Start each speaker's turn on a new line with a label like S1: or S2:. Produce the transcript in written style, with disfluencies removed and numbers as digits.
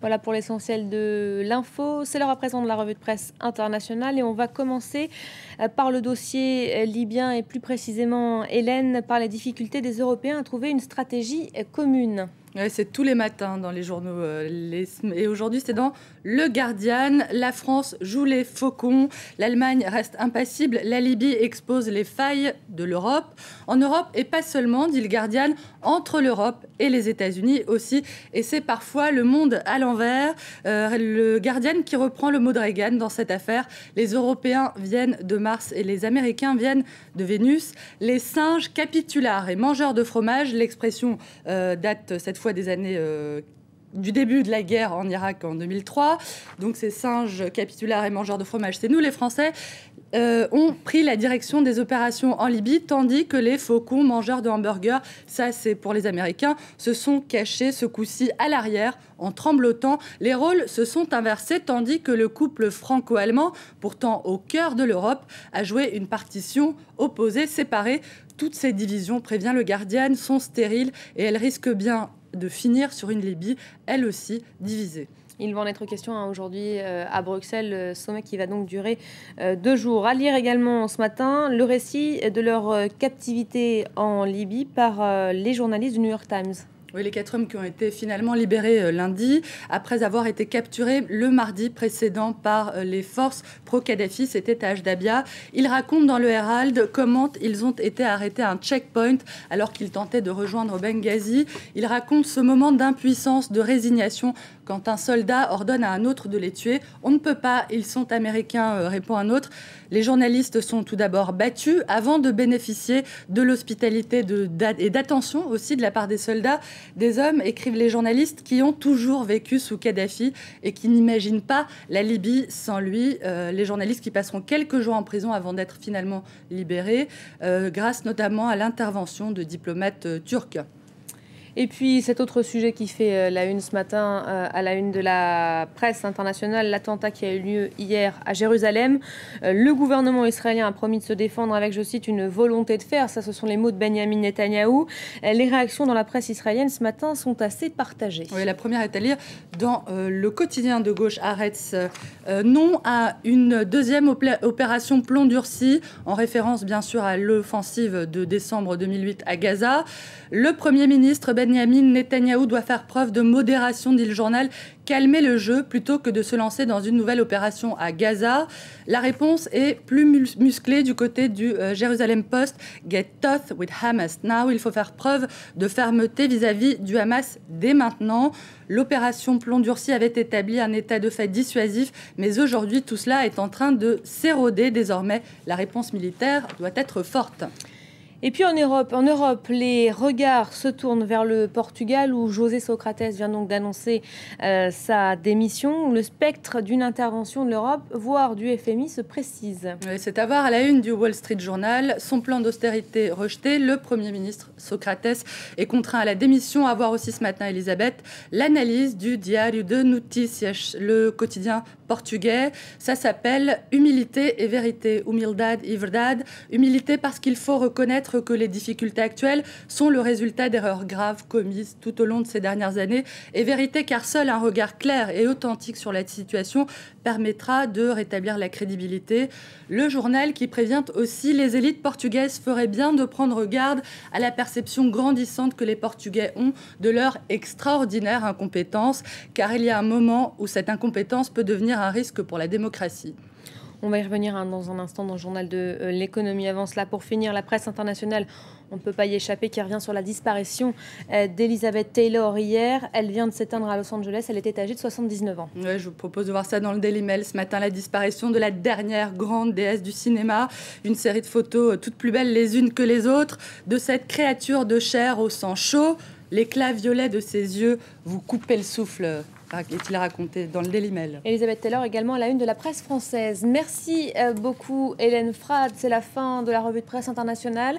S1: Voilà pour l'essentiel de l'info. C'est l'heure à présent de la revue de presse internationale et on va commencer par le dossier libyen et plus précisément, Hélène, par les difficultés des Européens à trouver une stratégie commune.
S2: Ouais, c'est tous les matins dans les journaux. Et aujourd'hui, c'est dans Le Guardian. La France joue les faucons. L'Allemagne reste impassible. La Libye expose les failles de l'Europe. En Europe, et pas seulement, dit le Guardian, entre l'Europe et les États-Unis aussi. Et c'est parfois le monde à l'envers. Le Guardian qui reprend le mot de Reagan dans cette affaire. Les Européens viennent de Mars et les Américains viennent de Vénus. Les singes capitulaires et mangeurs de fromage. L'expression date cette fois des années du début de la guerre en Irak en 2003. Donc ces singes capitulaires et mangeurs de fromage, c'est nous les Français, ont pris la direction des opérations en Libye, tandis que les faucons mangeurs de hamburgers, ça c'est pour les Américains, se sont cachés ce coup-ci à l'arrière en tremblotant. Les rôles se sont inversés, tandis que le couple franco-allemand, pourtant au cœur de l'Europe, a joué une partition opposée, séparée. Toutes ces divisions, prévient le Guardian, sont stériles et elles risquent bien de finir sur une Libye, elle aussi, divisée.
S1: Il va en être question aujourd'hui à Bruxelles, sommet qui va donc durer 2 jours. À lire également ce matin le récit de leur captivité en Libye par les journalistes du New York Times.
S2: Oui, les 4 hommes qui ont été finalement libérés lundi, après avoir été capturés le mardi précédent par les forces pro-Kadhafi, c'était à Ashdabia. Ils racontent dans le Herald comment ils ont été arrêtés à un checkpoint alors qu'ils tentaient de rejoindre Benghazi. Ils racontent ce moment d'impuissance, de résignation, quand un soldat ordonne à un autre de les tuer. On ne peut pas, ils sont américains, répond un autre. Les journalistes sont tout d'abord battus avant de bénéficier de l'hospitalité et d'attention aussi de la part des soldats. Des hommes, écrivent les journalistes, qui ont toujours vécu sous Kadhafi et qui n'imaginent pas la Libye sans lui. Les journalistes qui passeront quelques jours en prison avant d'être finalement libérés, grâce notamment à l'intervention de diplomates turcs.
S1: Et puis cet autre sujet qui fait la une ce matin, à la une de la presse internationale, l'attentat qui a eu lieu hier à Jérusalem. Le gouvernement israélien a promis de se défendre avec, je cite, une volonté de fer. Ça, ce sont les mots de Benjamin Netanyahou. Les réactions dans la presse israélienne ce matin sont assez partagées.
S2: Oui, la première est à lire dans le quotidien de gauche Haaretz. Non à une deuxième opération plomb durci, en référence bien sûr à l'offensive de décembre 2008 à Gaza. Le Premier ministre Benjamin Netanyahou doit faire preuve de modération, dit le journal, calmer le jeu plutôt que de se lancer dans une nouvelle opération à Gaza. La réponse est plus musclée du côté du Jerusalem Post. Get tough with Hamas now. Il faut faire preuve de fermeté vis-à-vis du Hamas dès maintenant. L'opération plomb durci avait établi un état de fait dissuasif, mais aujourd'hui tout cela est en train de s'éroder. Désormais, la réponse militaire doit être forte.
S1: Et puis en Europe, les regards se tournent vers le Portugal où José Socrates vient donc d'annoncer sa démission. Le spectre d'une intervention de l'Europe, voire du FMI, se précise.
S2: Oui, c'est à voir à la une du Wall Street Journal. Son plan d'austérité rejeté, le Premier ministre Socrates est contraint à la démission. À voir aussi ce matin, Elisabeth, l'analyse du Diário de Notícias, le quotidien portugais. Ça s'appelle Humilité et vérité. Humildade y verdade. Humilité parce qu'il faut reconnaître que les difficultés actuelles sont le résultat d'erreurs graves commises tout au long de ces dernières années. Et vérité car seul un regard clair et authentique sur la situation permettra de rétablir la crédibilité. Le journal qui prévient aussi les élites portugaises feraient bien de prendre garde à la perception grandissante que les Portugais ont de leur extraordinaire incompétence, car il y a un moment où cette incompétence peut devenir un risque pour la démocratie.
S1: On va y revenir dans un instant dans le journal de l'économie. Avant cela, pour finir, la presse internationale, on ne peut pas y échapper, qui revient sur la disparition d'Elizabeth Taylor hier. Elle vient de s'éteindre à Los Angeles. Elle était âgée de 79 ans.
S2: Ouais, je vous propose de voir ça dans le Daily Mail ce matin. La disparition de la dernière grande déesse du cinéma. Une série de photos toutes plus belles les unes que les autres de cette créature de chair au sang chaud. L'éclat violet de ses yeux vous coupait le souffle. Est-il raconté dans le Daily Mail.
S1: Elizabeth Taylor également à la une de la presse française. Merci beaucoup Hélène Frade. C'est la fin de la revue de presse internationale.